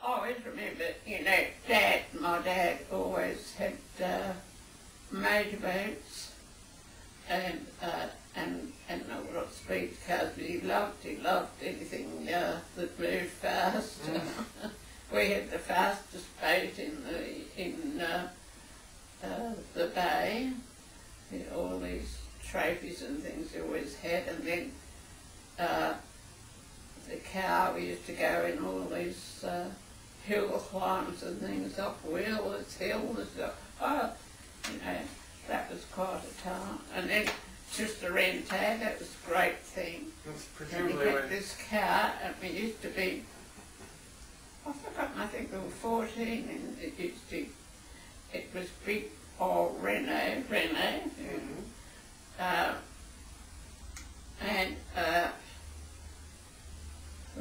I always remember, you know, my dad always had motorboats and not speed cars, but he loved anything that moved fast. We had the fastest boat in the bay. All these trophies and things we always had, and then the car, we used to go in all these hill climbs and things, up wheelers, hills, you know, that was quite a time. And then just the rent out, that was a great thing. That's And we had this car, and we used to be, I think we were 14, and it was big old Renault, and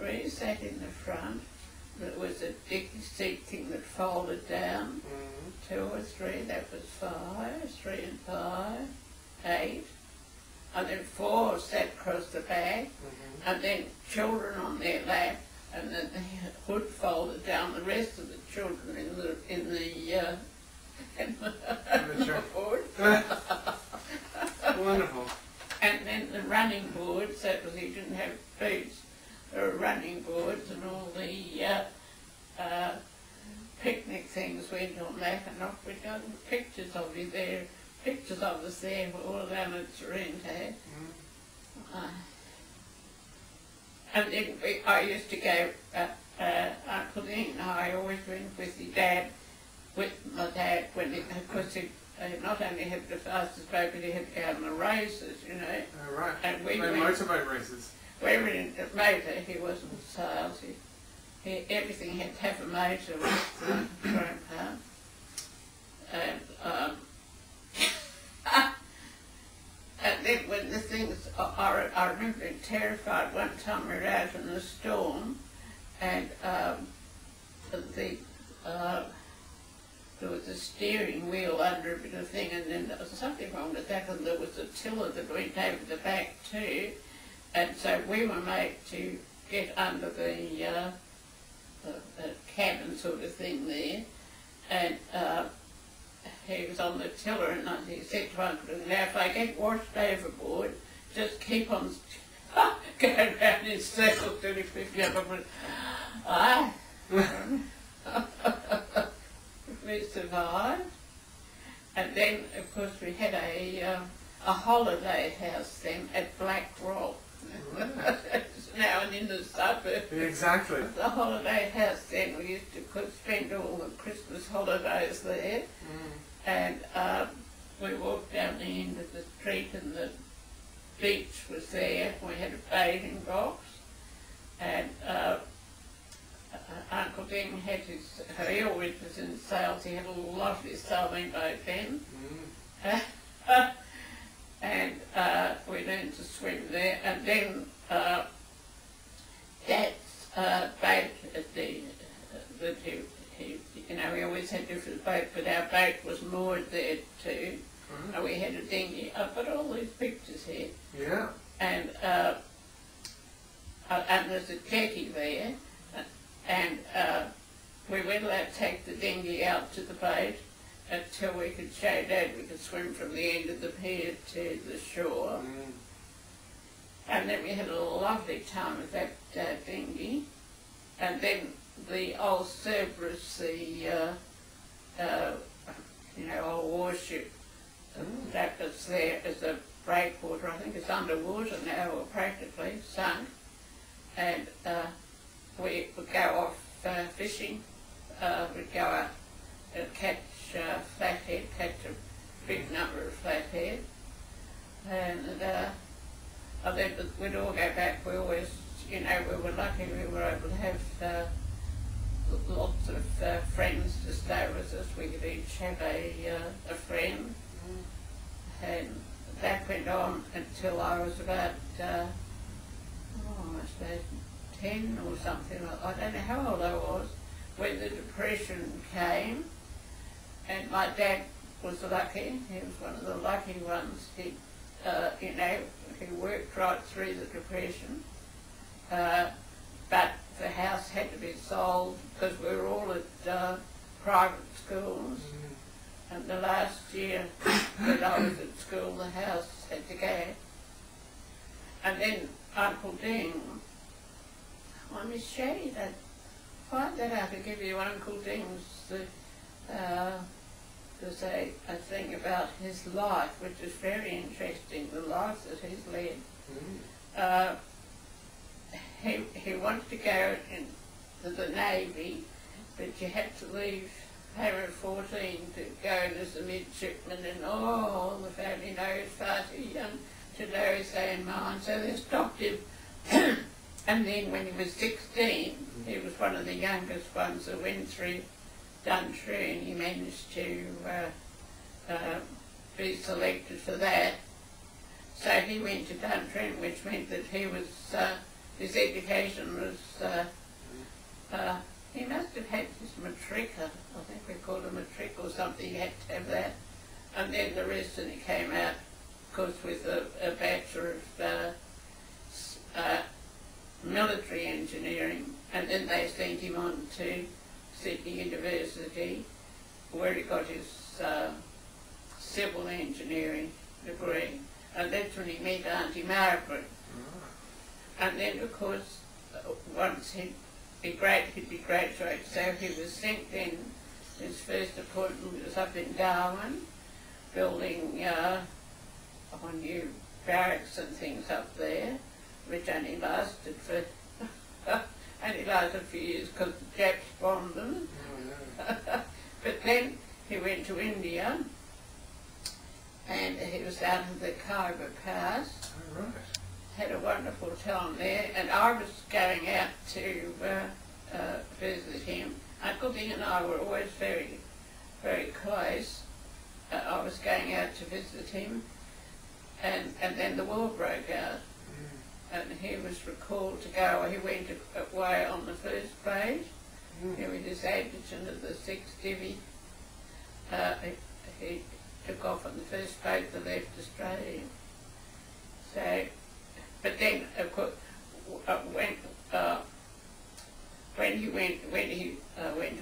we sat in the front. There was a dicky seat thing that folded down, 2 or 3, that was 5, 3 and 5, 8, and then 4 sat across the back, and then children on their lap, and then the hood folded down, the rest of the children in the hood. Wonderful. And then the running boards, that was, he didn't have boots, there were running boards, and all the picnic things went on that, and off we got pictures of you there, pictures of us there, all down at Sorrento. And then I used to go, Uncle Dean and I always went with my dad, because he not only had the fastest boat, but he had to go on the races, you know. Oh, right. And we went motorboat races. We were in the motor, he wasn't sales, everything had to have a motor with Grandpa. And then when the things, I remember being terrified one time we were out in the storm, and there was a steering wheel under a bit of thing, and then there was something wrong with that, and there was a tiller that went over the back too, and so we were made to get under the cabin sort of thing there, and he was on the tiller, and he said to Uncle, now if I get washed overboard, just keep on going round in circles till you pick me up. We survived, and then of course we had a holiday house then at Black Rock. It's now and in the suburb. Exactly. The holiday house then, we used to spend all the Christmas holidays there, and we walked down the end of the street, and the beach was there. We had a bathing box, and Uncle Ben had he always was in sales, he had a lovely sailing boat then. And we learned to swim there, and then Dad's boat, that he, you know, we always had different boats, but our boat was moored there too, and we had a dinghy. I've got all these pictures here. Yeah. And there's a jetty there, and we weren't allowed to take the dinghy out to the boat until we could show Dad we could swim from the end of the pier to the shore. And then we had a lovely time with that dinghy. And then the old Cerberus, the old warship, that was there as a breakwater. I think it's underwater now, or practically sunk. And we would go off fishing. We'd go out and catch flathead, catch a big number of flathead, and then we'd all go back. We always, you know, we were lucky we were able to have lots of friends to stay with us. We could each have a friend, and that went on until I was about, I suppose 10 or something. I don't know how old I was when the Depression came. And my dad was lucky, he was one of the lucky ones. He, you know, he worked right through the Depression. But the house had to be sold because we were all at private schools. And the last year that I was at school, the house had to go. And then Uncle Ding, I Miss Shady, find that out to give you Uncle Ding's, there's a thing about his life, which is very interesting, the life that he's led. He wanted to go into the Navy, but you had to leave home at 14 to go as a midshipman, and all the family knows far too young to know his own mind, so they stopped him. And then when he was 16, he was one of the youngest ones that went through Duntree, and he managed to be selected for that. So he went to Duntree, which meant that he was, his education was, he must have had his matrica, I think we called it a matric or something, he had to have that. And then the rest, and he came out, of course, with a Bachelor of Military Engineering, and then they sent him on to Sydney University, where he got his Civil Engineering degree, and that's when he met Auntie Margaret. And then, of course, once he'd be graduated, so he was sent then, his first appointment was up in Darwin, building new barracks and things up there, which only lasted for a few years because the Japs bombed them. But then he went to India, and he was down in the Khyber Pass. Had a wonderful time there, and I was going out to visit him. Uncle Ding and I were always very, very close. I was going out to visit him, and then the war broke out, and he was recalled to go. He went away on the first page. He was his adjutant of the 6th Divi. He took off on the first boat that left Australia. So, but then, of course, when he went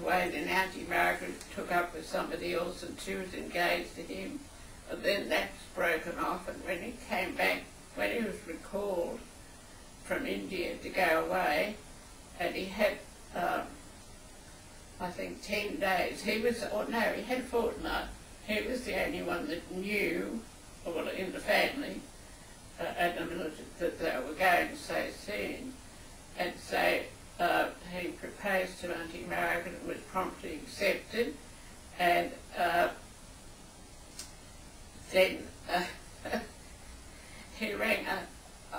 away, then Auntie Margaret took up with somebody else, and she was engaged to him. And then that's broken off, and when he came back, when he was recalled from India to go away, and he had, I think, 10 days. He had a fortnight. He was the only one that knew, well, in the family, at the military, that they were going so soon. And so he proposed to Auntie Margaret and was promptly accepted. And then he rang up,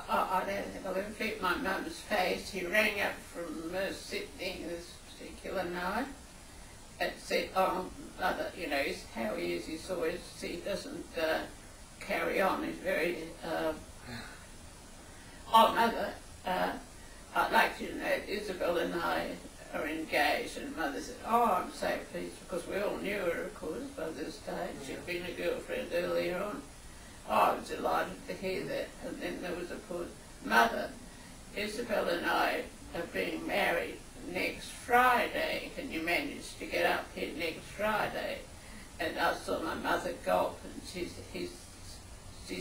I'll never forget my mum's face, he rang up from Sydney this particular night and said, "Oh, Mother, you know, how he is, he's always, he doesn't carry on, he's very, oh, Mother, I'd like you to know Isabel and I are engaged." And Mother said, "Oh, I'm so pleased," because we all knew her, of course, by this stage. She'd been a girlfriend earlier on. Oh, I was delighted to hear that. And then there was a pause. "Mother, Isabel and I are being married next Friday. Can you manage to get up here next Friday?" And I saw my mother gulp, and she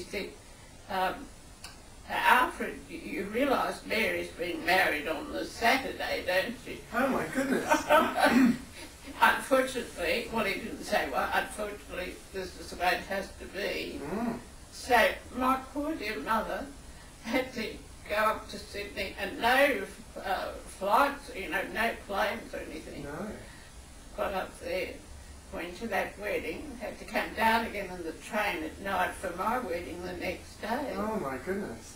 said, "Alfred, you realise Mary's being married on the Saturday, don't you?" Oh my goodness. Unfortunately, well, he didn't say well, unfortunately this is the way it has to be. So my poor dear mother had to go up to Sydney, and no flights, you know, no planes or anything. No. Got up there, went to that wedding, had to come down again on the train at night for my wedding the next day. Oh my goodness.